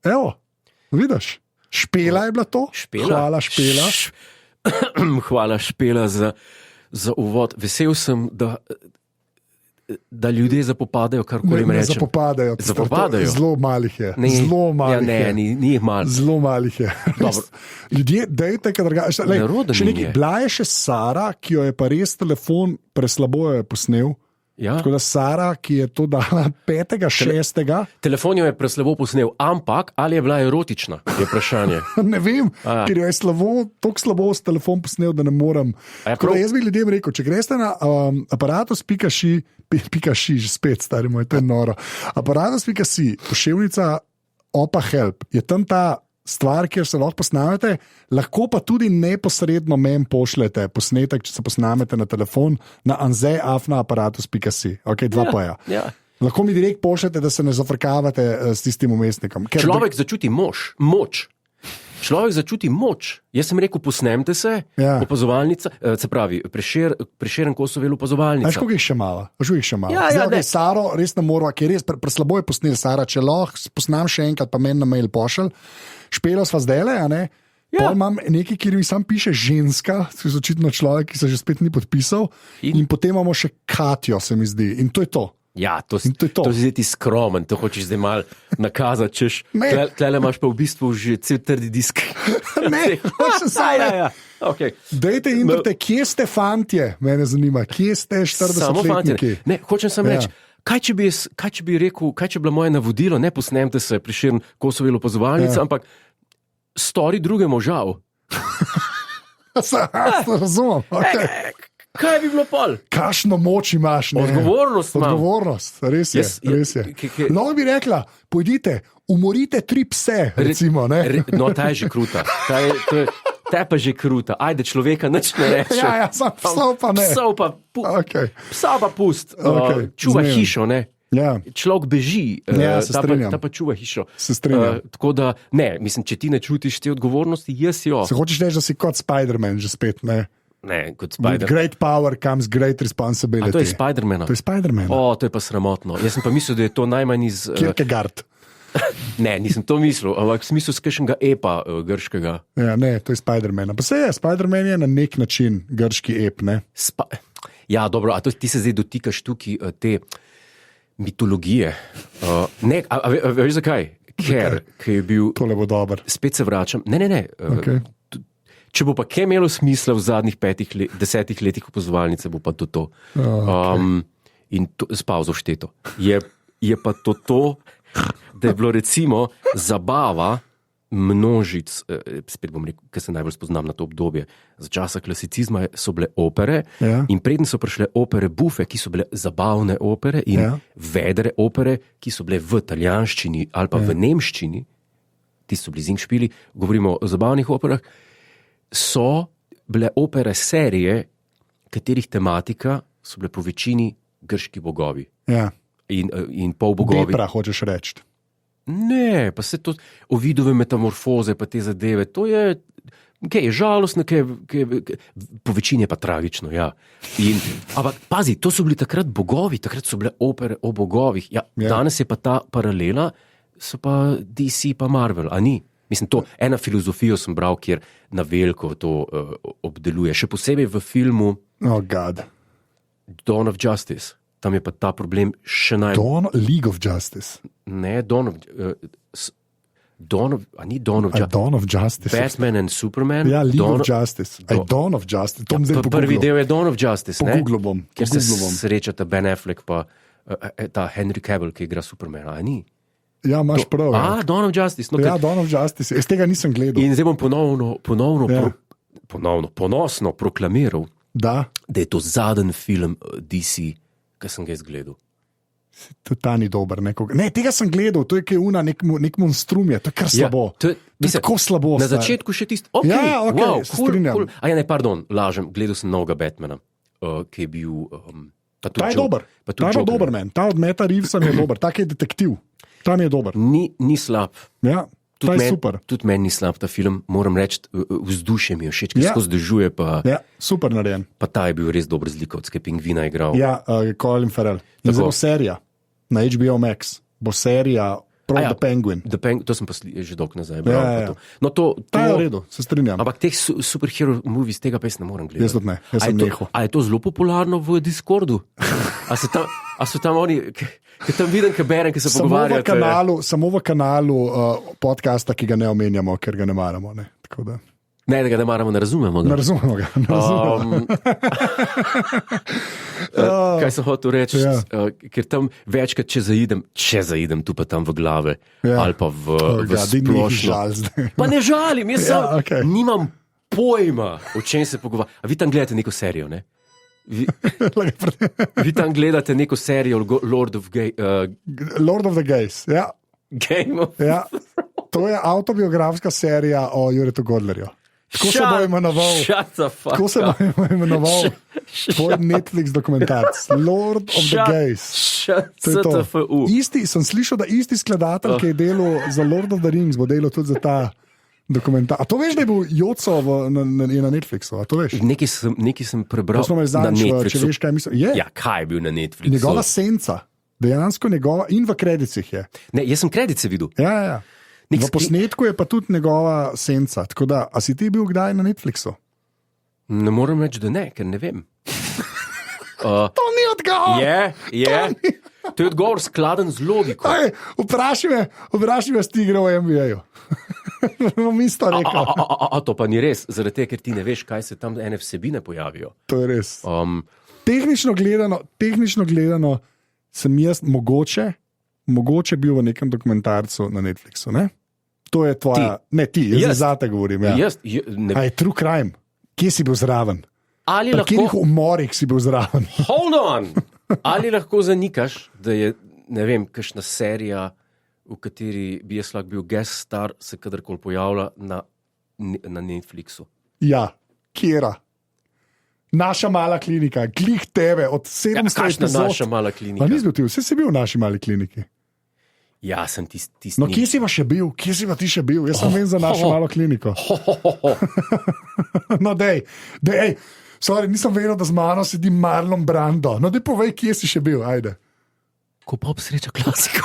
Evo, vidiš, Špela je bila to. Hvala, Špela. Hvala, Špela, za uvod. Vesel sem, da ljudje zapopadajo, karkoli jim rečem. Zapopadajo. Zelo malih je. Zelo malih je. Ni jih malo. Zelo malih je. Ljudje, dajte, kaj drugače. Bila je še Sara, ki jo je pa res telefon preslabo posnel. Ja. Tako da Sara, ki je to dala 5. 6. Telefon jo je preslabo posnel, ampak ali je bila erotična, je vprašanje. Ne vem, ker jo je tako slabo s telefon posnel, da ne morem. Jaz bi ljudem rekel, če greste na aparatus.si, že spet, stari moj, to je noro. Aparatus.si, poševnica Opa Help, je tam ta stvar, kjer se lahko posnamete, lahko pa tudi neposredno meni pošljete posnetek, če se posnamete na telefon, na anzej@aparatus.si. Ok, 2 poja. Ja. Lahko mi direkt pošljete, da se ne zafrkavate s tistim umestnikom. Človek začuti moč. Človek začuti moč. Jaz sem rekel, posnemte se, opazovalnica, se pravi, Prešeren Kosovel opazovalnica. Veš, koliko jih še malo? Ja, zdaj, Saro res ne mora, ker res preslabo je posnel Sara, če lahko posnam še enkrat, pa meni na mail pošelj. Špelo sva zdajle, a ne? Ja. Pol imam nekaj, kjer mi sam piše ženska, ki je očitno človek, ki se že spet ni podpisal, in potem imamo še Katjo, se mi zdi, in to je to. Ja, to si ti skromen, to hočeš zdaj malo nakazati, češ. Tlele imaš pa v bistvu že cel trdi disk. Ne, hočeš samo. Ja. Okay. Dajte in dajte, kje ste fantje, mene zanima, kje ste 40-letniki. Ne, hočem samo reči, kaj če bi rekel, kaj če bi bilo moje navodilo, ne posnemte se, Prešeren Kosovel opazovalnica, ampak stori drugemu žal. Razumem, okej. Kaj bi bilo pol? Kakšno moč imaš? Ne? Odgovornost, res je. No, bi rekla, pojdite, umorite 3 pse, recimo. No, ta je že kruta. Ta je pa že kruta. Ajde, človeka nič ne reče. Ja, psov pa ne. Psa pa pust. Čuva hišo, ne? Ja. Človek beži, ta pa čuva hišo. Se strinjam. Tako da, ne, mislim, če ti ne čutiš te odgovornosti, jaz jo. Se hočeš reči, da si kot Spider-Man že spet, ne? Ne, kot Spider-Man. With great power comes great responsibility. A to je Spider-Man. To je Spider-Man. To je pa sramotno. Jaz sem pa mislil, da je to najmanj iz... Kierkegaard. Ne, nisem to mislil, ampak sem mislil z kakšnega epa grškega. Ja, ne, to je Spider-Man. Pa se je, Spider-Man je na nek način grški ep, ne? Ja, dobro, a ti se zdaj dotikaš tukaj te mitologije. Ne, a veš zakaj? Ker je bil... Tole bo dober. Spet se vračam. Ne. Okay. Če bo pa kaj imelo smisla v zadnjih 10 letih opazovalnice, bo pa to. In to, s pauzo všteto. Je pa to, da je bilo recimo zabava množic, spet bom rekel, ker se najbolj spoznam na to obdobje, za časa klasicizma so bile opere, in predtem so prišle opere buffe, ki so bile zabavne opere, in vedre opere, ki so bile v italijanščini ali pa v nemščini, ti so bili Zingšpili, govorimo o zabavnih operah, so bile opere serije, katerih tematika so bile po večini grški bogovi. Ja. In polbogovi. Depra, hočeš reči. Ne, pa se to Ovidove metamorfoze, pa te zadeve, to je žalostno, po večini je pa tragično, ja. Ampak pazi, to so bili takrat bogovi, takrat so bile opere o bogovih. Ja. Danes je pa ta paralela, so pa DC pa Marvel, a ni? Mislim, to ena filozofijo sem bral, kjer na veliko to obdeluje. Še posebej v filmu Dawn of Justice. Tam je pa ta problem še League of Justice. Ne, Dawn of Justice. Batman and Superman. Ja, League of Justice. Dawn of Justice. Prvi del je Dawn of Justice, ne? Pogooglil bom. Kjer se srečata Ben Affleck pa ta Henry Cavill, ki igra Supermana, a ni? Ja, imaš prav. Dawn of Justice. No, Dawn of Justice. Jaz tega nisem gledal. In zdaj bom ponosno proklamiral, da je to zadnji film DC, ki sem ga izgledal. Ta ni dober. Ne, tega sem gledal, to je kaj nek monstrum je, to je kar slabo. To je tako slabo. Na začetku še tisto, se strinjam. Lažem, gledal sem novega Batmana, ki je bil... Ta je dober, men. Ta od Meta Reevesa je dober, tak je detektiv. Tam je dober. Ni slab. Ja, ta je super. Tudi meni ni slab ta film, moram reči, vzdušje mi je všeč, ki skozi dežuje. Ja, super narejen. Pa ta je bil res dober zlikovec, ki je Pingvina igral. Ja, Colin Farrell. In zdaj bo serija na HBO Max. Bo serija prav The Penguin. To sem pa že dolgo nazaj. Ja. No, to je v redu, se strinjam. Ampak teh superhero movies tega pa jaz ne morem gledati. Jaz tudi ne, jaz sem nehal. A je to zelo popularno v Discordu? A so tam oni, ki tam vidim, ki berem, ki se pogovarjajo? Samo v kanalu podcasta, ki ga ne omenjamo, ker ga ne maramo. Ne, tako da. Ne, da ga ne maramo, ne razumemo ga. Ne razumemo ga. Kaj sem hotel reči? Ja. Ker tam večkrat, če zaidem tu pa tam v glave, ali pa v splošno. Pa ne žalim, jaz nimam pojma, o čem se pogovarjam. A vi tam gledate neko serijo, ne? Vi tam gledate neko serijo Lord of the Gays, ja. Game of ja. To je autobiografska serija o Juretu Godlerju. Tako se bo imenoval tvoj Netflix dokumentarc Lord of the Gays. Sem slišal, da isti skladatelj, ki je delal za Lord of the Rings, bo delal tudi za ta dokumentarc. A to veš, da je bil Joco na Netflixu? A to veš? Nekaj sem prebral na Netflixu. Če veš, kaj mislim. Ja, kaj je bil na Netflixu? Njegova senca. Dejansko njegova in v kredicih je. Ne, jaz sem kredice videl. Ja. V posnetku je pa tudi njegova senca. Tako da, a si ti bil kdaj na Netflixu? Ne morem reči, da ne, ker ne vem. To ni odgovor! Je. To je odgovor skladen z logiko. Vprašaj me, si ti igral v NBA-ju. Isto rekel. To pa ni res, zaradi tega, ker ti ne veš, kaj se tam ene vsebine pojavijo. To je res. Tehnično gledano sem jaz mogoče bil v nekem dokumentarcu na Netflixu, ne? To je tvoja... Ne, ti, jaz zate govorim, ja. Je True Crime. Kje si bil zraven? Ali lahko... Kjerih umorih si bil zraven? Hold on! Ali lahko zanikaš, da je, ne vem, kakšna serija, v kateri bi jaz lahko bil guest star, se kadarkoli pojavlja na Netflixu? Ja, kjera? Naša mala klinika, glih tebe, od 700 epizod. Naša mala klinika. A nisi bil ti, vse si bil v naši mali kliniki. Ja, sem tisti. No, kje si pa še bil? Kje si pa ti še bil? Jaz sem vem za našo malo kliniko. No, dej, sorry, nisem vedel, da z mano sedi Marlon Brando. No, dej povej, kje si še bil, ajde. Ko pa obsreča klasiko.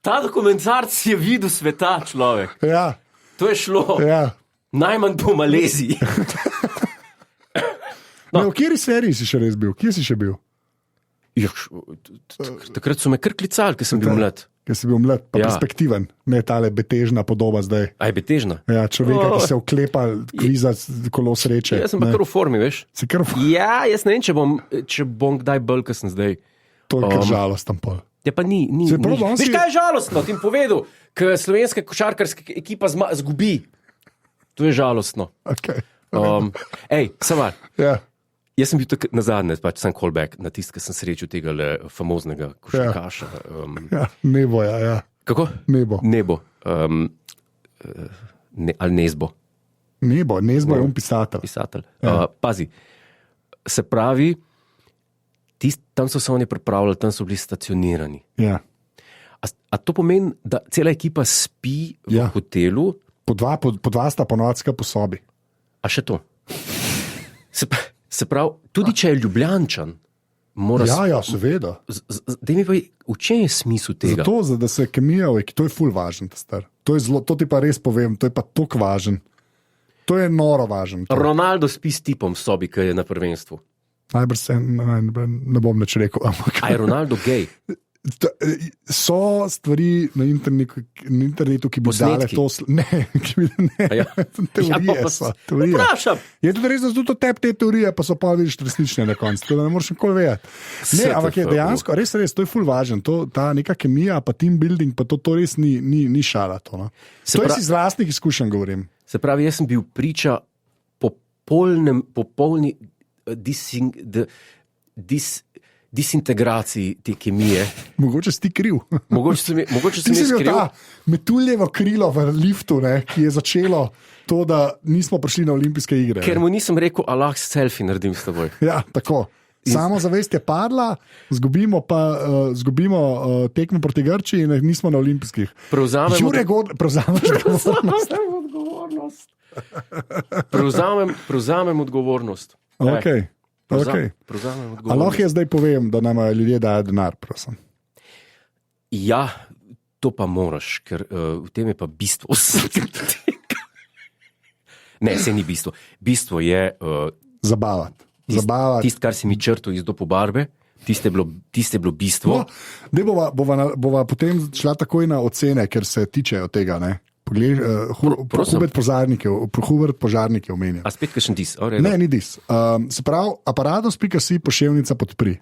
Ta dokumentarc je videl sveta, človek. Ja. To je šlo. Ja. Najmanj po Maleziji. No. V kateri seriji si še res bil? Kje si še bil? Takrat so me kar klicali, ker sem bil mlad. Ker si bil mlad, pa perspektiven. Ne tale betežna podoba zdaj. A je betežna? Ja, človeka, ki se vklepa kviza kolo sreče. Jaz sem pa kar v formi, veš? Si kar v formi? Ja, jaz ne vem, če bom kdaj bolj, kot sem zdaj. To je kar žalostno pol. Ja, pa ni. Veš, kaj je žalostno? Ti jim povedal, ker slovenska košarkarska ekipa zgubi. To je žalostno. Okay. Samar. Ja. Jaz sem bil tako nazadnje, pač sem callback na tist, ki sem srečal tega famoznega košarkaša. Nebo, ja. Kako? Nebo. Ali Nezbo. Nebo je on pisatelj. Ja. Pazi, se pravi, tam so se oni pripravljali, tam so bili stacionirani. Ja. A to pomeni, da cela ekipa spi v hotelu? Po dva sta ponovacka po sobi. A še to? Se pravi, tudi če je Ljubljančan, mora... Ja, seveda. Daj mi pa, v čem je smisel tega? Zato, da se kemija, to je ful važen, to ti pa res povem, to je pa tok važen. To je noro važen. Ronaldo spi s tipom v sobi, ki je na prvenstvu. Najbrž se, ne bom nič rekel. A je Ronaldo gej? So stvari na internetu, ki bi dale to... Ne, teorije so. Vprašam. Je tudi res, da so tudi te teorije, pa so pa vidiš resnične na koncu, tako da ne moreš nikoli vedeti. Ne, ampak je dejansko, res, to je ful važen, ta neka kemija, pa team building, pa to res ni šala. To je iz lastnih izkušenj govorim. Se pravi, jaz sem bil priča popolni disintegraciji te kemije. Mogoče si ti kriv. Mogoče sem jaz kriv. Ta metuljevo krilo v liftu, ki je začelo to, da nismo prišli na olimpijske igre. Ker mu nisem rekel, a lahko selfie naredim s teboj. Ja, tako. Samozavest je padla, zgubimo tekmo proti Grčiji in nismo na olimpijskih. Prevzameš odgovornost. Prevzamem odgovornost. Okay. Okay. Prevzamem A odgovornost. lahko jaz zdaj povem, da nam ljudje dajo denar, prosim. Ja, to pa moraš, ker v tem je pa bistvo. Ne, se ni bistvo. Bistvo je Zabavati. tisto, kar si mi črtal iz Dopobarbe, tiste je bilo bistvo. No, bova potem šla takoj na ocene, ker se tičejo tega. Hubert Požarnik je omenil. A spet kakšen dis? Ne, ni dis. Se pravi, aparatus.si pošiljnica podpri.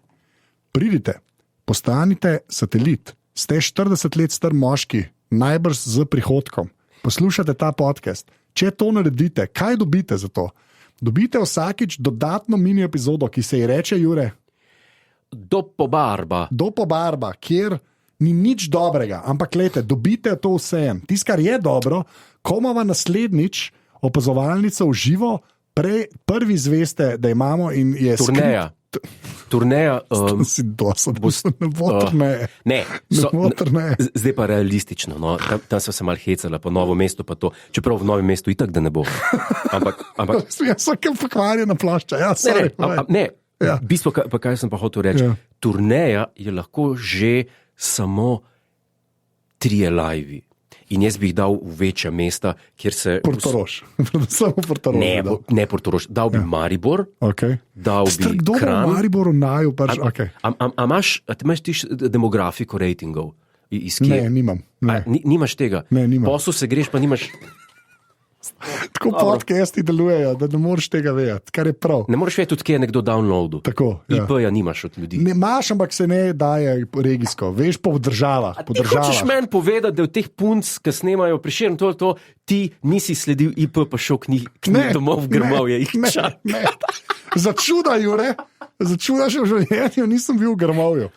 Pridite, postanite satelit, ste 40 let star moški, najbrž z prihodkom. Poslušate ta podcast. Če to naredite, kaj dobite za to? Dobite vsakič dodatno mini epizodo, ki se ji reče, Jure, Dopobarba, kjer ni nič dobrega, ampak gledajte, dobite to vseeno. Tisto, kar je dobro, ko imamo naslednjič opazovalnico v živo, prvi zveste, da imamo in je turneja. Turneja. Si dosad, ne bo turneje. Ne, zdaj pa realistično. No. Tam so se mal hecala, po Novo mesto pa to. Čeprav v Novem mestu itak, da ne bo. Ampak Jaz sem kam pokvarjena plošča. Ja, ja. Bistvo, pa kaj sem pa hotel reči. Ja. Turneja je lahko že samo 3 live. In jaz bi jih dal v večja mesta, kjer se... Portorož. Samo Portorož. Ne Portorož. Dal bi Maribor. Okay. Dal bi Kdo Kranj. v Mariboru naju? Okay. A imaš ti demografiko ratingov? Ne, nimam. Ne. Nimaš tega? Ne, nimam. Poslu se greš, pa nimaš... Tako podcasti delujejo, da ne moreš tega vedeti, kar je prav. Ne moreš vedeti, tudi kje je nekdo downloadu. Tako, ja. IP-ja nimaš od ljudi. Ne imaš, ampak se ne daje regijsko. Veš po državah. Ti hočeš meni povedati, da v teh punc, ki snemajo Prešeren, to, ti nisi sledil IP, pa šel k njih domov v Grmovje. Ne. Začuda, Jure. Začuda še v življenju, nisem bil v Grmovju.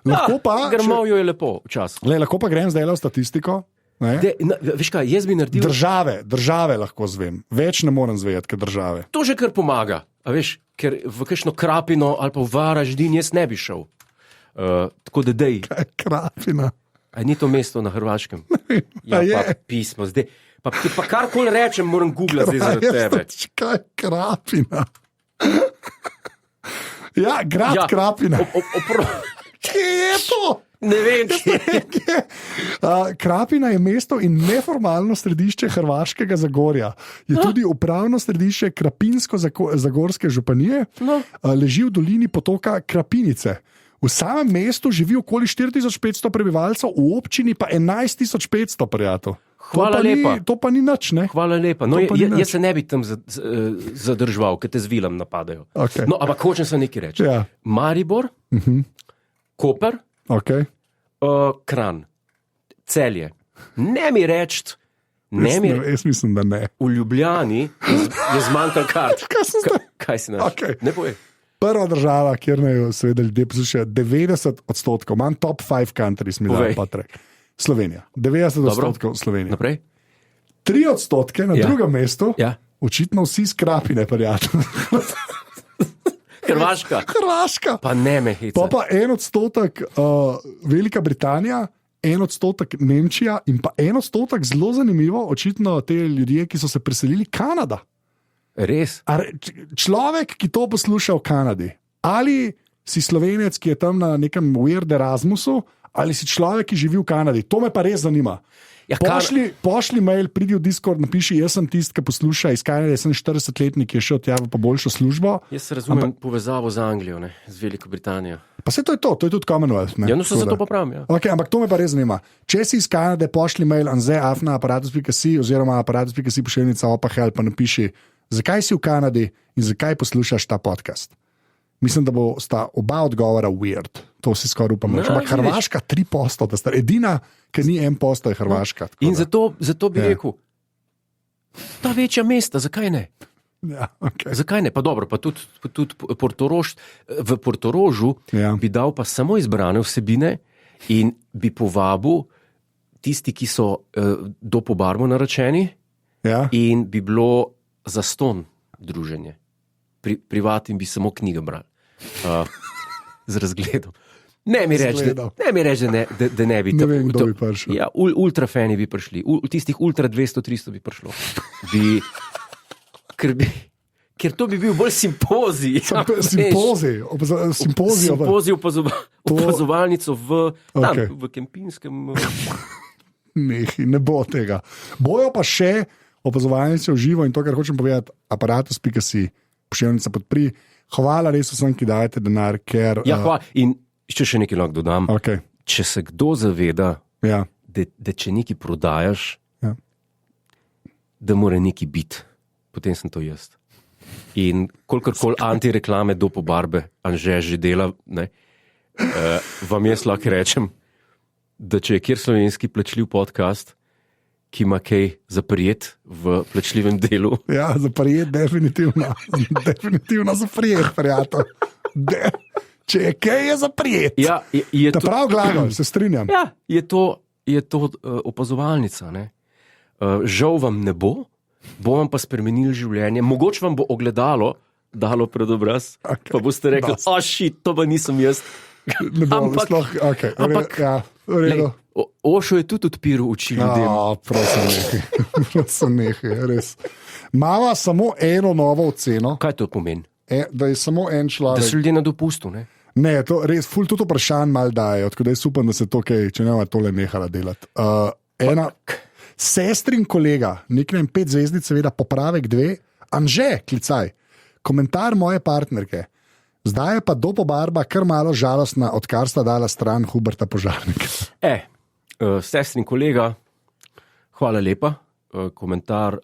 Grmovju je lepo včasih. Lahko pa grem zdaj v statistiko. Veš kaj, jaz bi naredil... Države lahko zvem. Več ne morem zvedeti, kot države. To že kar pomaga. A veš, ker v kakšno Krapino ali pa v Varaždin jaz ne bi šel. Tako da dej. Kaj je Krapina? A ni to mesto na Hrvaškem? Ja, pa pismo. Zdaj, pa karkoli rečem, moram googlati zdaj zaradi tebe. Kaj je Krapina? Ja, grad Krapina. Kje je to? Ne vem, kje. Krapina je mesto in neformalno središče Hrvaškega Zagorja. Je tudi upravno središče Krapinsko-Zagorske županije. Leži v dolini potoka Krapinice. V samem mestu živi okoli 4500 prebivalcev, v občini pa 11500 prijateljev. Hvala lepa. To pa ni nič, ne? Hvala lepa. No, jaz se ne bi tam zadržal, ker te z vilom napadajo. Okay. No, ampak hočem se nekaj reči. Ja. Maribor, Koper, okay. Kranj, Celje. Ne mi reči, jaz mislim, da ne. V Ljubljani je zmanjkal kart. Kaj si naš? Okay. Ne povej. Prva država, kjer naj seveda ljudje poslušajo, 90%, manj top 5 countries, mi da Patrik. Slovenija. 90% Slovenija. Naprej? 3% na drugem mestu, ja. Očitno vsi z Krapine, prijatelj. Hrvaška. Pa ne me hica. Pa 1% Velika Britanija, 1% Nemčija in pa 1% zelo zanimivo, očitno te ljudje, ki so se preselili, Kanada. Res? Človek, ki to posluša v Kanadi, ali si Slovenec, ki je tam na nekem weird Erasmusu, ali si človek, ki živi v Kanadi. To me pa res zanima. Ja, pošli mail, pridi v Discord, napiši, jaz sem tisti, ki posluša iz Kanade, sem 40-letnik, ki je šel tja v pa boljšo službo. Jaz razumem povezavo z Anglijo, ne, z Veliko Britanijo. Pa se to je tudi Commonwealth. Ne? Ja, no se zato pa pravim, ja. Okay, ampak to me pa res zanima. Če si iz Kanade, pošli mail anze@aparatus.si oziroma aparatus.si pošiljnica opahel, pa napiši, zakaj si v Kanadi in zakaj poslušaš ta podcast. Mislim, da bo sta oba odgovora weird. To si skoraj upam. Ampak Hrvaška 3%, da sta edina, ki ni 1%, je Hrvaška. In zato bi rekel, ta večja mesta, zakaj ne? Ja, okay. Zakaj ne? Pa dobro, pa tudi Portorož, v Portorožu bi dal pa samo izbrane vsebine in bi povabil tisti, ki so do Pobarbo naročeni in bi bilo zastonj druženje. Privat in bi samo knjige brali. Z razgledom. Ne mi reči, da ne bi. Ne vem, kdo bi prišel. Ja, ultrafani bi prišli. Tistih ultra 200-300 bi prišlo. Ker to bi bil bolj simpozij. Simpozij opazovalnico v Kempinskem. Ne bo tega. Bojo pa še opazovalnice v živo in to, kar hočem povedati, aparatus.si, pošiljnica podpri. Hvala res vsem, ki dajete denar, ker... Ja, hvala. In še nekaj lahko dodam. Okay. Če se kdo zaveda, da če nekaj prodajaš, da mora nekaj biti, potem sem to jaz. In kolikorkoli antireklame do pobarbe, Anže že dela, vam jaz lahko rečem, da če je kjer slovenski plačljiv podcast, ki ima kaj za prijet v plačljivem delu. Ja, za prijet, definitivno. Definitivno za prijet, prijatelj. Če je kaj, je za prijet. Ja, je to prav glagol, se strinjam. Ja, je to opazovalnica. Ne? Žal vam ne bo vam pa spremenili življenje. Mogoče vam bo ogledalo dalo pred obraz, pa boste rekli, shit, to pa nisem jaz. Ne bom, sploh, ampak, v redu. Ošo je tudi odpiral oči ljudem. Prosim nekaj, res. Mava samo eno novo oceno. Kaj to pomeni? Da je samo en človek. Da so ljudje na dopustu, ne? Ne, to res, ful tudi vprašanj mal daje, tako da je super, da se to, če ne tole nehala delati. Sestrin kolega, nickname 5 zvezdic, seveda popravek 2, Anže, klicaj, komentar moje partnerke. Zdaj je pa do pobarba kar malo žalostna, odkar sta dala stran Huberta Požarnika. Sestrin kolega, hvala lepa. Komentar,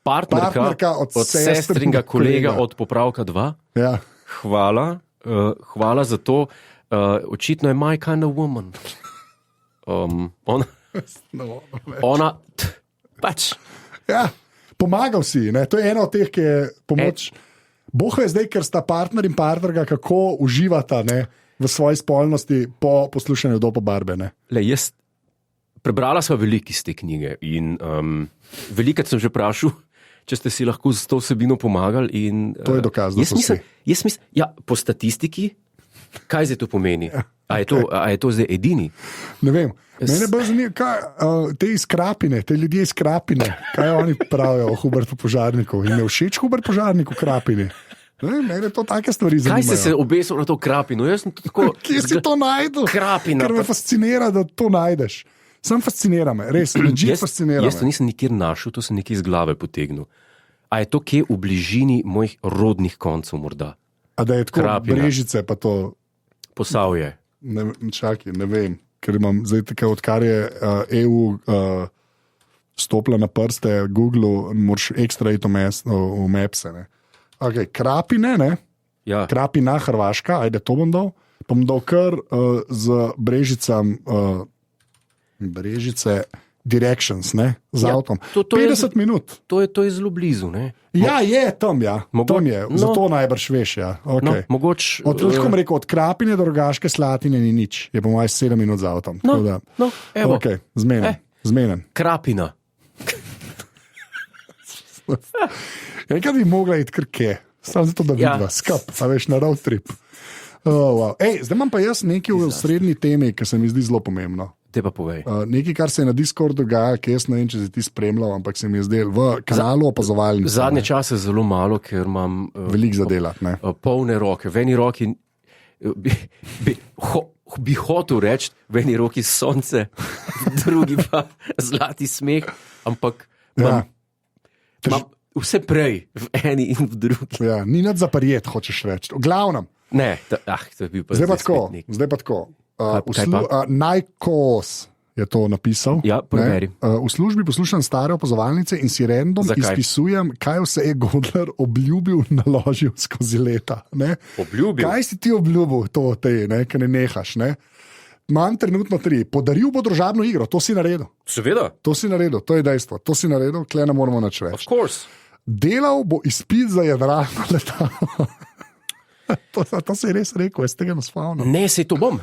partnerka od sestringa kolega od popravka 2. Ja. Hvala za to. Očitno je my kind of woman. Ona pač. Ja, pomagal si, ne? To je ena od teh, ki je pomoč. Boh je zdaj, ker sta partner in partnerka, kako uživata, ne, v svoji spolnosti po poslušanju do pobarbe. Prebrala sva veliko iz te knjige in velikokrat sem že vprašal, če ste si lahko z to vsebino pomagali. In, to je dokaz, da so si. Jaz mislim, po statistiki, kaj zdaj to pomeni? A je to zdaj edini? Ne vem. Mene bolj zanima, te iz Krapine, te ljudje iz Krapine, kaj oni pravijo o Hubertu Požarniku? Jim je všeč Hubert Požarnik v Krapini? Mene to take stvari zanimajo. Kaj ste se obesil na to Krapino? Kje si to najdel? Krapina. Ker me fascinira, da to najdeš. Sam fascinira me, res, fascinira me. Jaz to nisem nikjer našel, to sem nekaj iz glave potegnil. A je to kje v bližini mojih rodnih koncev morda? A da je tako Krapina. Brežice pa to... Posavje. Ne vem, ker imam zdaj tako, odkar je EU stopila na prste, Google, moraš ekstra iti v Mapse. Okay, Krapine, ne? Ja. Krapina, Hrvaška, ajde, to bom dal. Pa bom dal kar z Brežicam... Brežice Directions, ne, z avtom. 50 minut. To je zelo blizu, ne? Ja, je tam, ja. Tam je, zato najbrž veš, ja. Okay. Lahko rekel, od Krapine do Rogaške Slatine ni nič. Je po mojem 7 minut z avtom. Evo. Okay, zmenem. Krapina. Enkrat bi mogla iti krke, samo zato, da vidva, skup, a veš, na road trip. Wow. Zdaj imam pa jaz nekaj v srednji temi, ki se mi zdi zelo pomembno. Te pa povej. Nekaj, kar se je na Discordu dogaja, ki jaz ne vem, če si ti spremljal, ampak se mi je zdel v kanalu opazovalnice. Zadnje čase zelo malo, ker imam veliko za delati. Polne roke. V eni roki bi hotel reči, v eni roki sonce, v drugi pa zlati smeh, ampak imam vse prej, v eni in v drugi. Ja, ni nad zaparjet, hočeš reči. V glavnem. Ne, to je bil pa zdaj pa tako. Najkos je to napisal. Ja, preveri. V službi poslušam stare opazovalnice in si random izpisujem, kaj vse je Godler obljubil, naložil skozi leta. Obljubil? Kaj si ti obljubil, ki ne nehaš? Ne? Imam trenutno 3. Podaril bo družabno igro, to si naredil. Seveda. To si naredil, to je dejstvo. To si naredil, kle ne moramo nič več. Of course. Delal bo izpit za jadralno letalo. To si res rekel, jaz tega ne spomnim. Ne, sej to bom.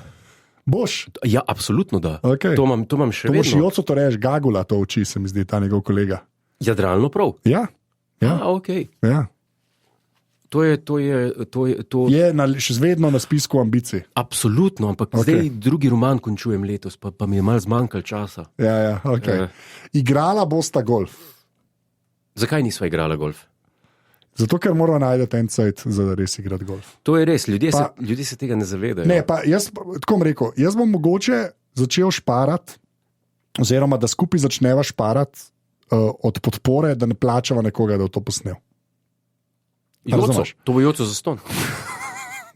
Boš? Ja, absolutno da. Okay. To imam še vedno. To boš Joco to reči, Gagula to uči, se mi zdi, ta njegov kolega. Jadralno prav? Ja. Okay. Ja. To je še vedno na spisku ambicij. Absolutno, ampak zdaj drugi roman končujem letos, pa mi je malo zmanjkalo časa. Ja, okay. Igrala bosta golf. Zakaj nisva igrala golf? Zato, ker moramo najti en cajt, za da res igrati golf. To je res, ljudje se tega ne zavedajo. Ne, pa jaz, tako bom rekel, jaz bom mogoče začel šparati, oziroma da skupaj začneva šparati od podpore, da ne plačava nekoga, da bo to posnel. To bo Joco za ston.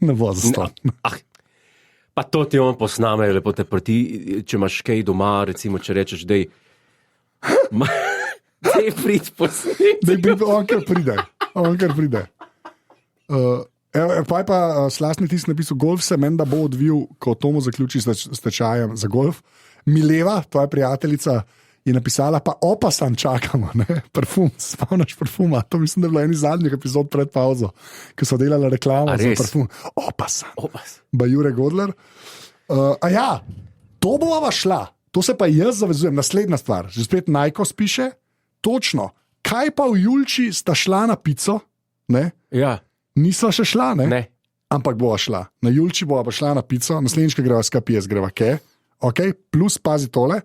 Ne bo za ston. Pa to ti on posname, lepo te prti, če imaš kaj doma, recimo, če rečeš, dej prid posneti. On kar pride. Pa je pa Slastni tisk napisal, golf se menda bo odvil, ko Tomo zaključi s tečajem za golf. Mileva, tvoja prijateljica, je napisala, pa opasan čakamo, ne? Parfum, spomniš parfuma. To mislim, da je bilo eni zadnjih epizod pred pauzo, ko so delali reklamo za parfum. Opasan. Bajure Godler. To bova šla. To se pa jaz zavezujem. Naslednja stvar. Že spet Najkos piše. Točno. Kaj pa v Julči sta šla na pico? Ne? Ja. Nisva še šla, ne? Ne. Ampak bova šla. Na Julči bova pa šla na pico. Naslednjič, ko greva skapije, greva ke. Okay? Plus pazi tole.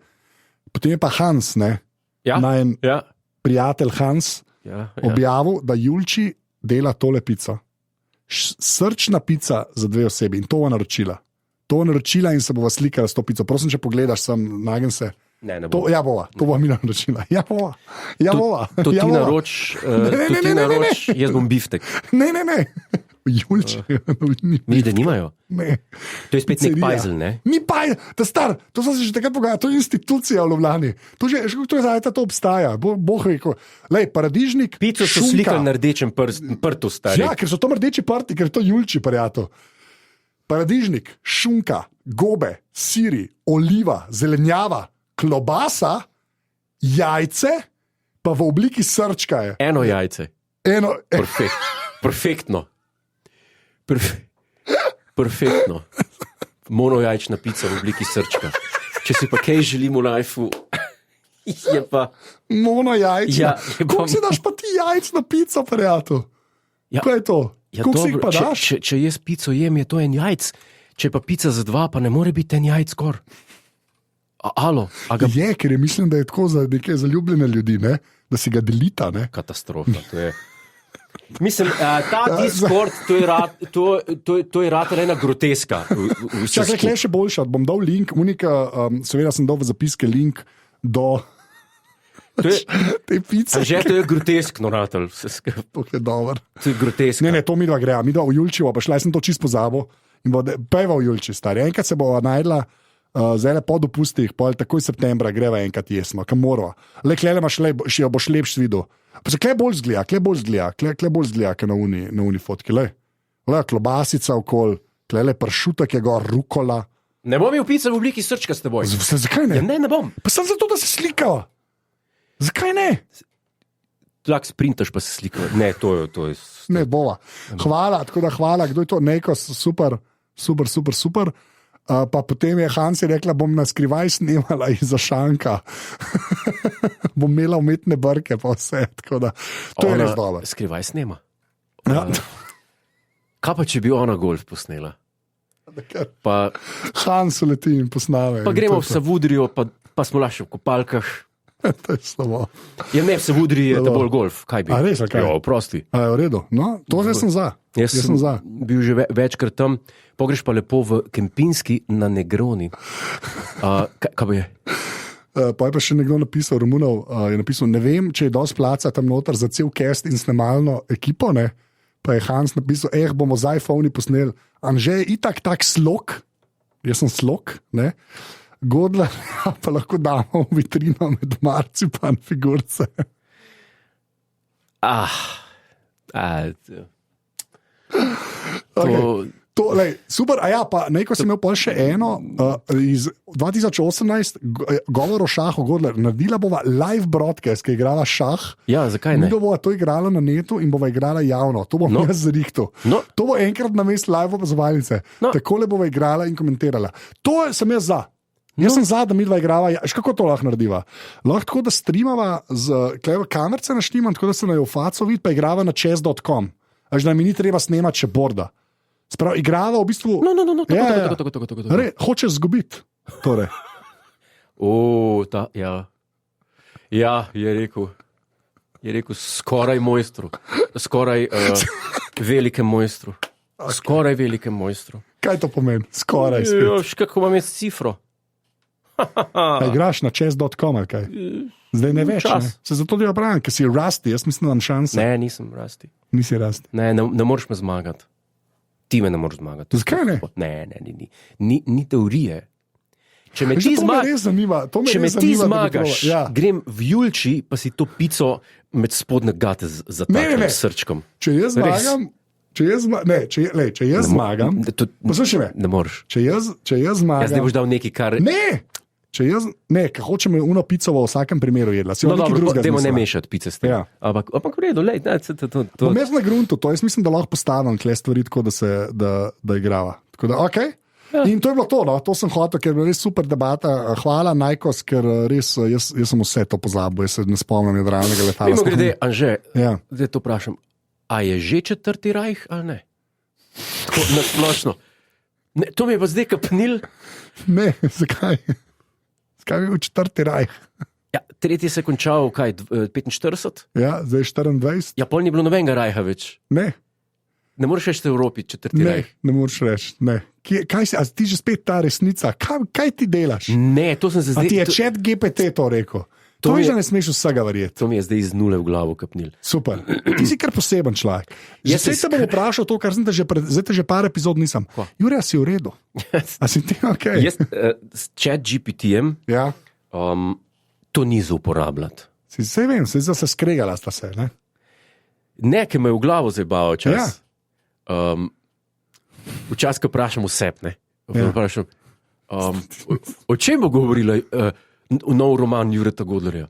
Potem je pa Hans, najn prijatelj Hans, objavil, da Julči dela tole pico. Srčna pica za 2 osebi in to bo naročila. To bo naročila in se bova slikala s to pico. Prosim, če pogledaš, nagen se. Ne bo. Ja, bova. To bo mi naročila. Ja, bova. To ti naroč, jaz bom biftek. Ne. Julči. Ni, da nimajo. Ne. To je spet nek pajzel, ne? Ni pajzel, to je star, to so se že takrat pogajali, to je institucija v Ljubljani. To je zdaj, to obstaja. Boh rekel, lej, paradižnik, pico so slikali na rdečem prtu, stari. Ja, ker so to rdeči prti, ker je to Julči, prijatelj. Paradižnik, šunka, gobe, siri, oliva, zelenjava, klobasa, jajce, pa v obliki srčka je. Eno jajce. Perfektno. Perfektno. Monojajčna pica v obliki srčka. Če si pa kaj želim v lifeu, je pa... Monojajčna. Ja, kako si daš pa ti jajc na pico, prijatelj? Ja. Kaj je to? Ja, dobro, si jih pa daš? Če jaz pico jem, je to en jajc. Če pa pica za 2, pa ne more biti en jajc skor. Je, ker mislim, da je tako za neke zaljubljene ljudi, ne? Da si ga delita. Ne? Katastrofa, to je... Mislim, ta Discord, to je rad ena groteska. Čakaj, kaj je še boljša? Bom dal link, seveda sem dal v zapiske link do te pice. Že to je groteskno, Ratel. To je dobro. To je grotesko. Ne, to mi dva greva. Mi dva v Julčivo, pa šla, jaz sem to čisto pozabil. Pejva v Julči, stari. Enkrat se bova najdla, zdaj po dopustih, takoj septembra greva enkrat jesmo, kam morava. Le klele imaš še boš lepš videl. Pa se klej bolj zgleda, kot na uni fotki. Le, klobasica okol, klele pršutek je gor, rukola. Ne bom imel pice v obliki srčka s teboj. Zakaj ne? Ja, ne bom. Pa sem zato, da se slikava. Zakaj ne? Tlak sprintaš, pa se slikava. Ne, to je... Ne, bova. Hvala, tako da hvala, kdo je to? Nejkos, super. Pa potem je Hans rekla, bom na skrivaj snemala iza šanka. Bom imela umetne brke, pa vse. To je res dobro. Skrivaj snema. Ja. Kaj pa, če bi ona golf posnela? Hans uleti in posname. Pa gremo v Savudrijo, pa smo lašli v kopalkah. To je slabo. Ja, ne, v Savudriji je to bolj golf. Kaj bi? A res, kaj? Jo, prosti. A je v redu. No, to zdaj sem za. Jaz sem bil že večkrat tam, pogreš pa lepo v Kempinski na Negroni. Kaj bi je? Pa je pa še nekdo napisal, Romunov, je napisal, ne vem, če je dosti placa tam noter za cel cast in snemalno ekipo, ne? Pa je Hans napisal, bomo z iPhone posneli. Anže je itak tak slog, jaz sem slog, ne? Godler, pa lahko damo v vitrino med marcipan figurce. Super, pa nekaj sem imel pa še eno, iz 2018, govor o šahu, Godler, naredila bova live broadcast, ki je igrala šah. Ja, zakaj ne? Mi bova to igrala na netu in bova igrala javno, to bom jaz zrihtal. To bo enkrat na mest live opazovalnice. Takole bova igrala in komentirala. To sem jaz za. Jaz sem za, da mi dva igrava. Kako to lahko narediva? Lahko tako, da streamava z kamerce naštimam, tako da se na jo faco vidi, pa igrava na chess.com. Da mi ni treba snemati še borda. Sprav, igrava v bistvu... Tako. Hočeš zgubiti. Torej. Ja, je rekel. Je rekel, skoraj mojstru, skoraj velikem mojstru. Skoraj velikem mojstru. Kaj to pomeni? Skoraj spet. Još, kako vam je s cifro? Igraš na chess.com ali kaj? Zdaj ne veš. Ne? Se zato ti opravim, ker si Rusty, jaz mislim, da imam šanse. Ne, nisem Rusty. Nisi Rusty. Ne moreš me zmagati. Ti me ne moreš zmagati. Zakaj ne? Ne, ni teorije. Če me ti zmagaš, grem v Julči, pa si to pico med spodne gate zataknem s srčkom. Če jaz zmagam, če jaz zmagam, poslušaj me. Ne moreš. Če jaz zmagam. Jaz ne boš dal nekaj, kar... Ne, ker hočem eno pico v vsakem primeru jedla. No dobro, dajmo ne mešati pice s tem. Ja. Ampak v redu, lej. Vmes na gruntu, to jaz mislim, da lahko postavim tle stvari tako, da igrava. Tako da, okej. Ja. In to je bilo to, no? To sem hotel, ker je bila res super debata. Hvala, Najkos, ker res jaz sem vse to pozabil, jaz se ne spomnim jadralnega letala. Mimo grede, Anže, zdaj to vprašam, a je že četrti rajh ali ne? Tako nasplošno. To mi je pa zdaj kapnil. Ne, zakaj? Zakaj bi bil četrti rajh? Ja, tretji se je končal, kaj, 45? Ja, zdaj 24. Ja, pol ni bilo nobenega rajha več. Ne. Ne moreš reči v Evropi, četrti rajh. Ne moreš reči, ne. Kaj si, a ti že spet ta resnica? Kaj ti delaš? Ne, to sem se zdaj... A ti je chat GPT to rekel? To je, že ne smeš vsega verjeti. To mi je zdaj iz nule v glavo kapnil. Super. Ti si kar poseben človek. Jaz se bom vprašal to, kar sem te zdaj te že par epizod nisem. Jure, si v redu? A si ti okej? Jaz s chat GPT-jem to ni za uporabljati. Sej vem, se skregala sta se, ne? Ne, ker me je v glavo zabaval čas. Včasih, ko vprašam vseb, ne? Vprašam, o čem bo govorila nov roman Jureta Godlerja?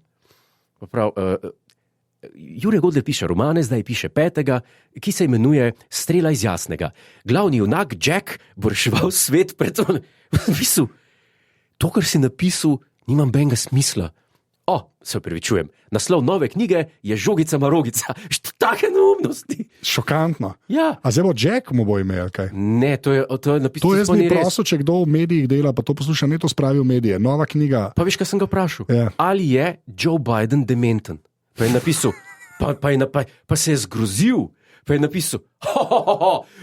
Jure Godler piše romane, zdaj piše 5., ki se imenuje Strela iz jasnega. Glavni junak Jack bo reševal svet pred... To, kar si napisal, nima benga smisla. Se opravičujem. Naslov nove knjige je Žogica Marogica. Take neumnosti. Šokantno. Ja. A zdaj bo Jack mu bo imel kaj? Ne, to je napisano. To jaz bi prosil, če kdo v medijih dela, pa to posluša, ne to spravi v medije. Nova knjiga. Pa veš, kaj sem ga vprašal? Ja. Ali je Joe Biden dementen? Pa je napisal, pa se je zgrozil. Pa je napisal,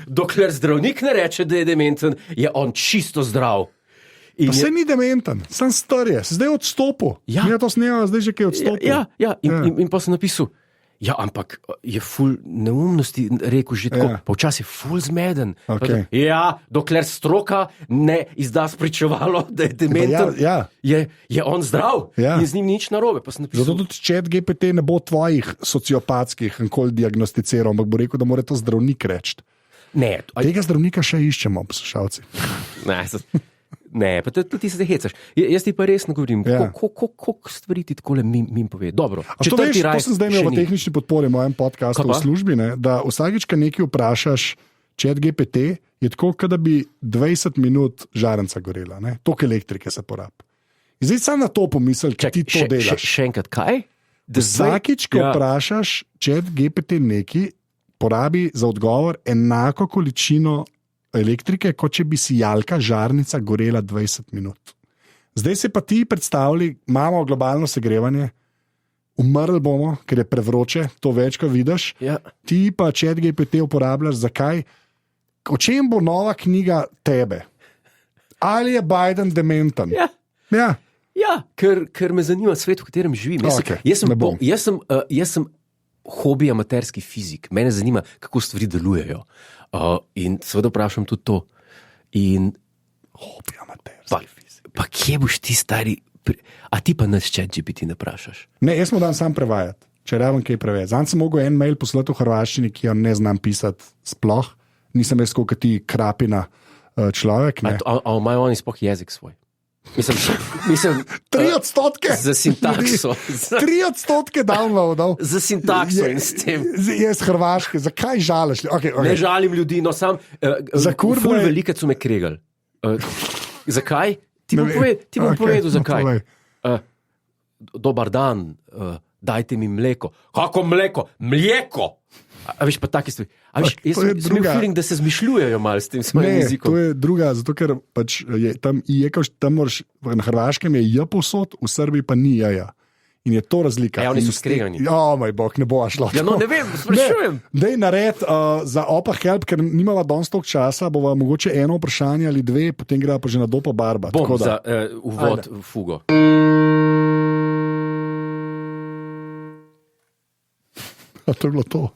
dokler zdravnik ne reče, da je dementen, je on čisto zdrav. Pa se ni dementen, sem star je, zdaj je odstopil. Ja. Mi je to snimalo, zdaj že kaj odstopil. Ja. In pa sem napisal, ampak je ful neumnosti rekel že tako, pa včasih je ful zmeden. Okay. Dokler stroka ne izda spričevalo, da je dementen, je on zdrav in z njim nič narobe. Zato tudi chat GPT ne bo tvojih sociopatskih enkoli diagnosticiral, ampak bo rekel, da mora to zdravnik reči. Tega zdravnika še iščemo, poslušalci. Ne, pa tudi ti se hecaš. Jaz ti pa resno govorim, koliko stvari ti takole mi pove. Dobro, to sem zdaj imel v tehnični podpori v mojem podcastu v službi, ne, da vsakič, ko nekaj vprašaš chat GPT, je tako, kot da bi 20 minut žarenca gorela. Toliko elektrike se porabi. Zdaj sam na to pomisel, če ti to delaš. Še enkrat, kaj? Vsakič, ko vprašaš chat GPT nekaj, porabi za odgovor enako količino elektrike, kot če bi si jalka žarnica gorela 20 minut. Zdaj se pa ti predstavljali, imamo globalno segrevanje, umrli bomo, ker je prevroče, to več, ko vidiš. Ja. Ti pa chat GPT uporabljaš, zakaj? O čem bo nova knjiga tebe? Ali je Biden dementen? Ja, ker me zanima svet, v katerem živim. Jaz sem hobi amaterski fizik. Mene zanima, kako stvari delujejo. In seveda vprašam tudi to. Hobi amaterski fizik. Pa kje boš ti stari... A ti pa nas chat GPT ne vprašaš? Ne, jaz mu dam sam prevajati, če rabim kaj prevajati. Zanj sem mogel en mail poslati v hrvaščini, ki jo ne znam pisati sploh. Nisem res koliko ti krapina človek. A imajo oni sploh jezik svoj? Mislim, 3% za sintakso. 3% downloadov. Za sintakso in s tem. Jaz Hrvaške, zakaj žališ? Okay. Ne žalim ljudi, no sam ful velikec so me kregali. Zakaj? Ti bom povedal, zakaj. Dobar dan, dajte mi mleko. Kako mleko? Mlijeko! A veš pa taki stvari. Jaz sem imel feeling, da se zmišljujejo malo s tem svojim jezikom. To je druga, zato ker pač je tam moraš, na Hrvaškem je povsod, v Srbiji pa ni jaja. In je to razlika. Ja, oni so skregani. Ja, moj bog, ne bo šlo. Ja, no, ne vem, sprašujem. Dej nared za Opa Help, ker nimava danes toliko časa, bova mogoče eno vprašanje ali dve, potem greva pa že na Dopa Barba. Bom za uvod v fugo. A to je bilo to.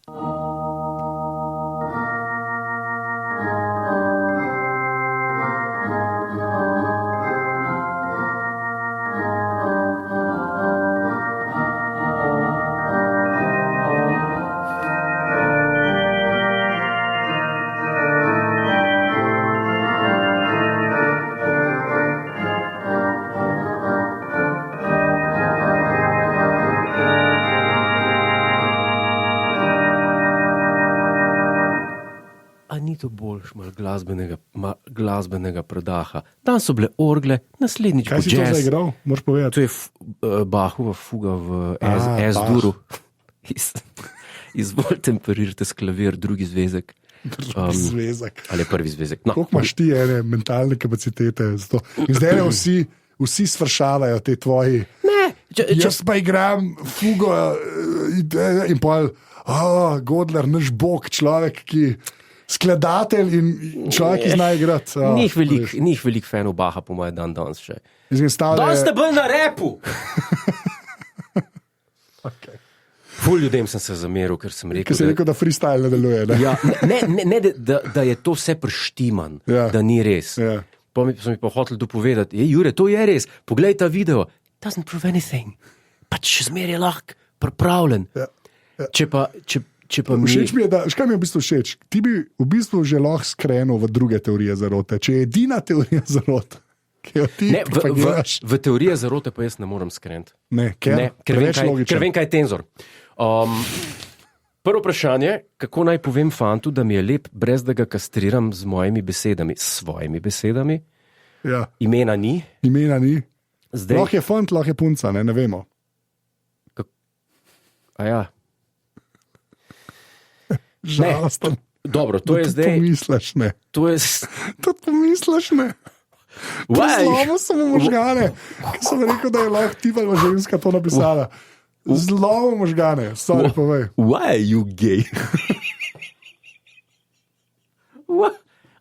Ni to boljš glasbenega predaha. Tam so bile orgle, naslednjič Kaj bo si to jazz. zaigral? Moraš povedati. To je Bachova fuga v S-duru. Izvolj temperirate s klavir, drugi zvezek. Zvezek. Ali prvi zvezek. No. Koliko imaš ti ene mentalne kapacitete za to? In zdaj vsi svršavajo te tvoji. Ne, Jaz pa igram fugo in pol, Godler, naš bog, človek, ki skladatelj in človek, ki zna igrati. Njih velik fanov Baha, po mojem, danes še. Danes ste bolj na repu! Okay. Ful ljudem sem se zameril, ker sem rekel, Ker si rekel, da freestyle ne deluje. Ne? Ja, ne da je to vse prštiman, da ni res. Ja. Pa sem mi pa hotel dopovedati, Jure, to je res, poglej ta video. Doesn't prove anything. Pač še zmeraj lahko pripravljen. Ja. Če pa mi... Všeč mi je, kaj mi je v bistvu všeč? Ti bi v bistvu že lahko skrenil v druge teorije zarote. Če je edina teorija zarote, ki jo ti propagiraš. V teorije zarote pa jaz ne morem skreniti. Ker vem, kaj je tenzor. Prvo vprašanje, kako naj povem fantu, da mi je lep, brez da ga kastriram z mojimi besedami, s svojimi besedami. Ja. Imena ni. Zdaj... Lahko je fant, lahko je punca, ne vemo. Ja. Žalosten. Dobro, to je zdaj... Pomisliš, ne. To pomisliš, ne. Zlomo so mu možgane. Ker sem rekel, da je lahko ti ali ženska to napisala. Zlomo možgane, sorry, povej. Why are you gay?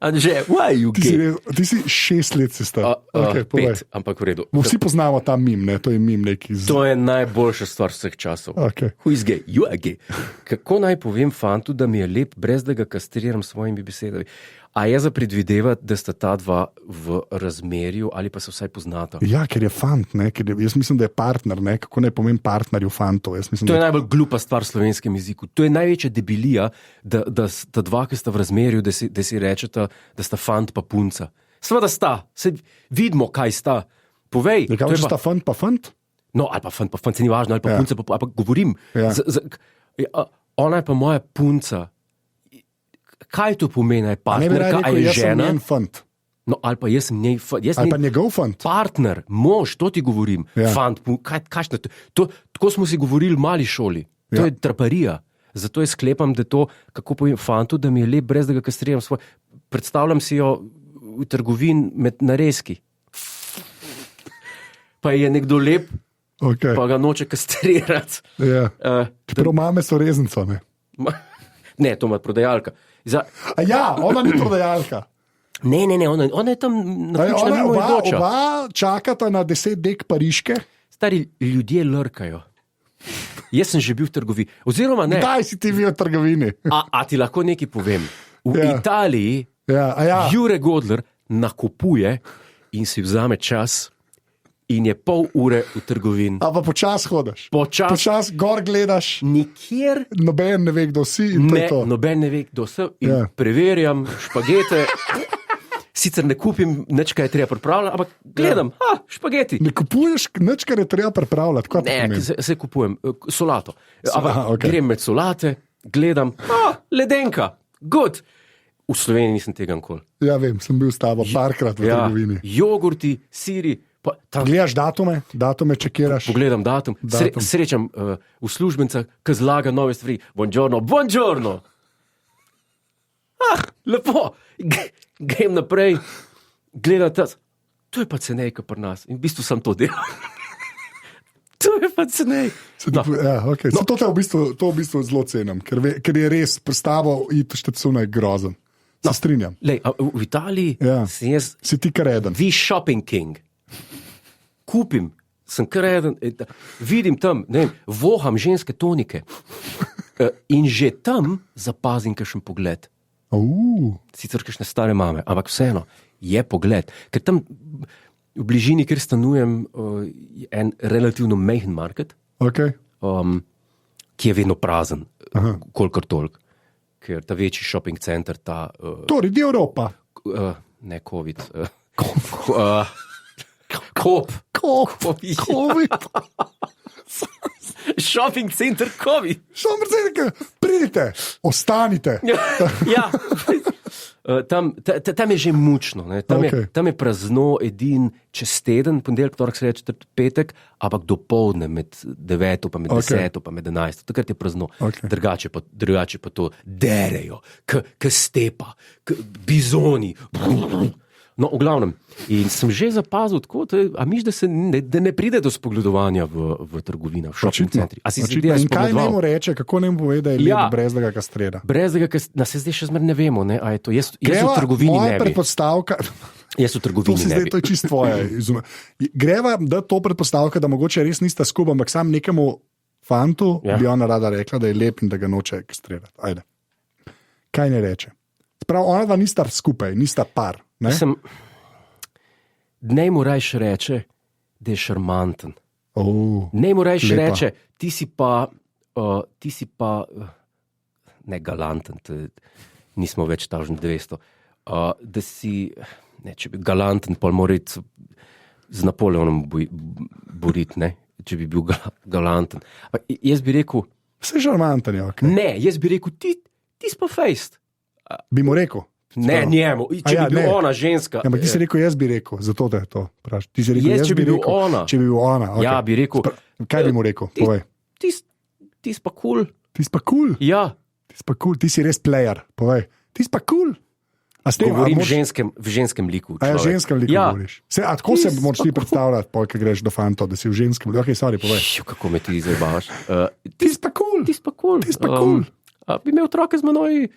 Anže, why are you gay? Ti si 6 let si star. Okay, 5, ampak v redu. Vsi poznamo ta mim, ne? To je mim neki. To je najboljša stvar vseh časov. Okay. Who is gay? You are gay. Kako naj povem fantu, da mi je lep, brez da ga kastriram s svojimi besedami? A je za predvidevati, da sta ta dva v razmerju ali pa se vsaj poznata? Ja, ker je fant, ne? Jaz mislim, da je partner, ne? Kako naj povem partnerju fantu? To je najbolj glupa stvar v slovenskem jeziku. To je največja debilija, da sta dva, ki sta v razmerju, da si rečeta, da sta fant pa punca. Seveda sta, vidimo, kaj sta. Povej. Ja, kaj sta fant pa fant? No, ali pa fant, se ni važno, ali pa punca, ali pa govorim. Ja. Ona je pa moja punca. Kaj to pomeni, je partnerka, ali je žena? Jaz sem njen fant. No, ali pa jaz sem njej fant. Ali pa njegov fant. Partner, mož, to ti govorim. Ja. Fant, tako smo si govorili v mali šoli. To je traparija. Zato jaz sklepam, da to, kako povem fantu, da mi je lep, brez da ga kastriram svoj. Predstavljam si jo v trgovini med narezki. Pa je nekdo lep, okay. Pa ga noče kastrirati. Ja. Čeprav mame so reznico, ne? Ne, to ima prodajalka. Ja, ona ni prodajalka. Ne, ona je tam na ključnem odloča. Oba čakata na 10 dek pariške. Stari ljudje lrkajo. Jaz sem že bil v trgovini. Oziroma ne. Kdaj si ti bil v trgovini? A ti lahko nekaj povem. V Italiji Jure Godler nakupuje in si vzame čas in je pol ure v trgovini. A pa počas hodiš? Počas gor gledaš? Nikjer. Noben ne ve, kdo si in to je to. Noben ne ve, kdo si in preverjam špagete. Sicer ne kupim nič, kaj je treba pripravljati, ampak gledam, špageti. Ne kupuješ nič, kar je treba pripravljati? Ne, se kupujem solato. Grem med solate, gledam, ledenka, good. V Sloveniji nisem tega nikoli. Ja, vem, sem bil s tabo parkrat v trgovini. Jogurti, siri. Gledaš datume čekiraš? Pogledam datum. Srečam uslužbenca, ki zlaga nove stvari. Buongiorno. Lepo. Grem naprej, gledam to je pa cenejka pri nas in v bistvu sem to delal. To je pa cenej. Ja, okay. To v bistvu zelo cenim, ker je res predstavo iti štacuna je grozen. Se strinjam. Lej, v Italiji si ti kar eden. Vi shopping king. Kupim, sem kar eden, vidim tam, ne vem, voham ženske tonike in že tam zapazim kakšen pogled. Sicer kakšne stare mame, ampak vseeno je pogled. Ker tam v bližini, kjer stanujem, je en relativno majhen market, ki je vedno prazen, kolikor toliko. Ker ta večji shopping center, Torej, di Evropa. Ne, COVID. COVID. Shopping center COVID. Shopping center, pridite, ostanite. Ja. Tam je že mučno, ne? Tam je prazno edin čez teden, ponedeljek, torek, sreda, četrtek, petek, ampak dopoldne med 9, pa med 10, pa med 11, takrat je prazno. Drugače pa to derejo, k stepa, k bizoni. No, v glavnem. In sem že zapazil tako, a miš, da ne pride do spogledovanja v trgovinah, v shopping centrih. In kaj nemu reče, kako nemu pove, da je lep brez tega kastrira? Brez tega kastrira, se zdaj še zmer ne vemo, ne? A je to, jaz v trgovini ne bi. Jaz v trgovini ne bi. To je čisto tvoje. Greva, da to predpostavka, da mogoče res nista skupaj, ampak sam nekemu fantu bi ona rada rekla, da je lep in da ga noče kastrirati. Ajde. Kaj ne reče? Sprav, ona dva nista skupaj, nista par. Ne mu rajš reče, da je šarmanten. Ne mu rajš reče, ti si pa ne galanten, nismo več tažni 200, da si, ne, če bi galanten, pol mora z Napoleonom boriti, ne, če bi bil galanten. Jaz bi rekel... Vse šarmanten je, ok. Ne, jaz bi rekel, ti si pa fejst. Bi mu rekel? Ne, njemu, če bi bil ona ženska. Ja, ampak ti si rekel, jaz bi rekel, zato da je to. Ti si rekel, če bi bil ona. Če bi bil ona, ok. Ja, bi rekel. Kaj bi mu rekel, povej. Ti si pa cool. Ti si pa cool? Ja. Ti si pa cool, ti si res player, povej. Ti si pa cool. Govorim v ženskem liku. A ja, v ženskem liku govoriš. A tako se moraš ti predstavljati, ko greš do fantov, da si v ženskem liku. Ok, sorry, povej. Kako me ti zabavaš. Ti si pa cool. Ti si pa cool. Ti si pa cool. Bi imel otroke z menoj.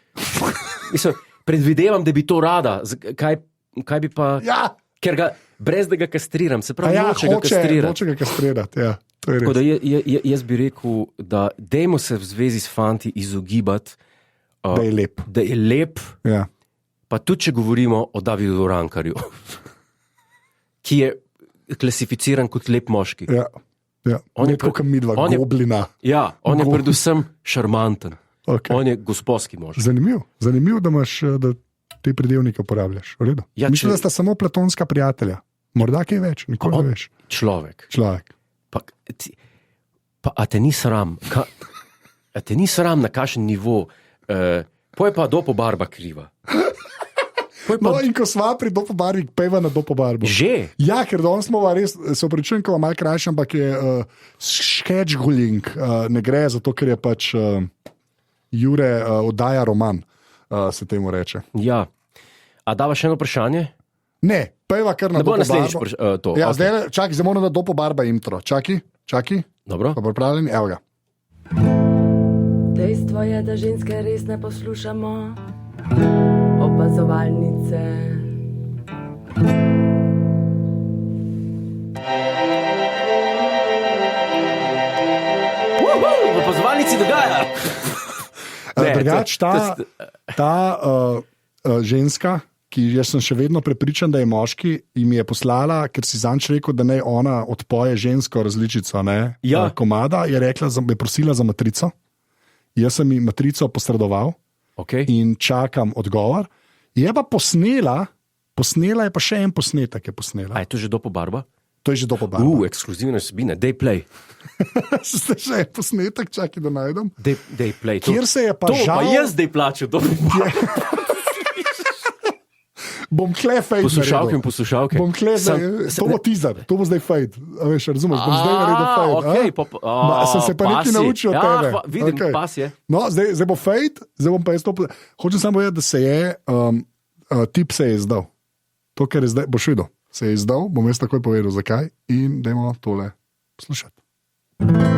Predvidevam, da bi to rada. Kaj bi pa... Ja. Ker ga, brez da ga kastriram, se pravi, noče ga kastrirati. Hoče ga kastrirati, ja. Tako da jaz bi rekel, da dajmo se v zvezi s fanti izogibati, da je lep. Da je lep, ja. Pa tudi, če govorimo o Davidu Rankarju, ki je klasificiran kot lep moški. Ja. On je kot midva goblina. Ja, on je predvsem šarmanten. Okay. On je gospodski mož. Zanimivo, da imaš, da te pridevnike uporabljaš. Ja, mislim, da sta samo platonska prijatelja. Morda kaj več, nikoli ne veš. Človek. A te ni sram? A te ni sram na kakšen nivo? Poj pa Dopo Barba kriva. No, in ko sva pri Dopo Barbi, peva na Dopo Barbo. Že? Ja, ker danes smo res, se opravičujem, ko je malo krajši, ampak je scheduling, ne gre zato, ker je pač Jure oddaja roman, se temu reče. Ja. A dava še eno vprašanje? Ne, peva kar na Dopo Barbo. Ja, okay. Zdaj, čakaj, zdaj moramo na Dopo Barba intro. Čakaj. Dobro. Pa pripravljeni, evo ga. Dejstvo je, da ženske res ne poslušamo. Opazovalnice. V opazovalnici dogaja. Drugač, ta ženska, ki jaz sem še vedno prepričan, da je moški, in mi je poslala, ker si zanč rekel, da naj ona odpoje žensko različico, komada, je rekla, je prosila za matrico. Jaz sem ji matrico posredoval. Okay. In čakam odgovor. Je pa posnela je pa še en posnetek. A je to že Dopo Barba? To je že Dopo Barba. Ekskluzivne vsebine, daj play. Ste še en posnetek, čakaj, da najdem. Daj play. Kjer se je pa to žal... To pa jaz zdaj plačil, Dopo Barba. Bom kle fade naredil. Poslušalke. Bom kle to bo teaser, to bo zdaj fade. A veš, razumeš, bom zdaj naredil fade. Okay, sem se pa nekaj naučil od tebe. Vidim, okay. Pas je. No, zdaj bo fade, zdaj bom pa jaz to... Hočem samo povedati, da se je, tip se je izdal. To, kar je zdaj, boš videl, se je izdal, bom jaz takoj povedal, zakaj, in dajmo tole poslušati. Thank